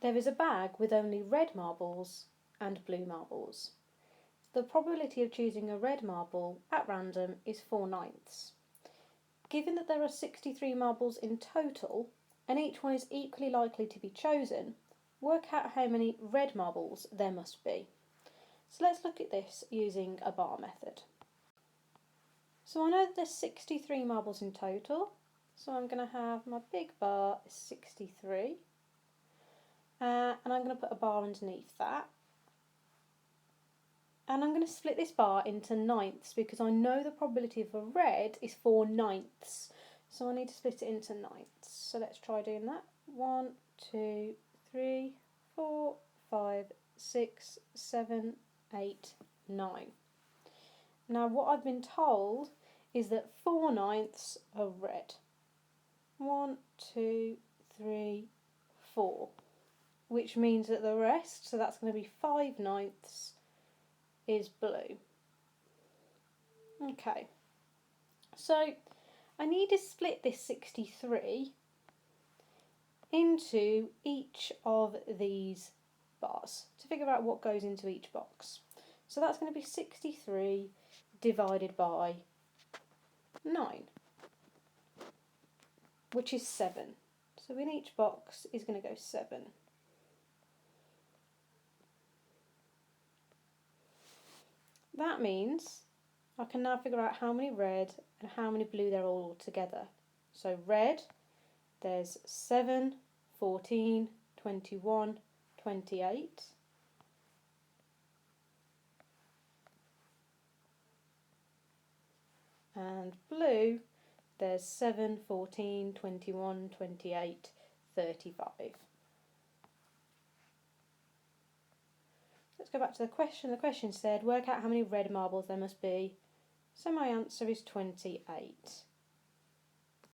There is a bag with only red marbles and blue marbles. The probability of choosing a red marble at random is 4/9. Given that there are 63 marbles in total, and each one is equally likely to be chosen, work out how many red marbles there must be. So let's look at this using a bar method. So I know that there's 63 marbles in total, so I'm going to have my big bar is 63, and I'm going to put a bar underneath that. And I'm going to split this bar into ninths because I know the probability of a red is 4/9. So I need to split it into ninths. So let's try doing that. 1, 2, 3, 4, 5, 6, 7, 8, 9. Now what I've been told is that 4/9 are red. 1, 2, 3, 4. Which means that the rest, so that's going to be 5/9, is blue. Okay, so I need to split this 63 into each of these bars to figure out what goes into each box. So that's going to be 63 divided by 9, which is 7. So in each box is going to go 7. That means I can now figure out how many red and how many blue there are all together. So red, there's 7, 14, 21, 28. And blue, there's 7, 14, 21, 28, 35. Let's go back to the question. The question said, work out how many red marbles there must be. So my answer is 28.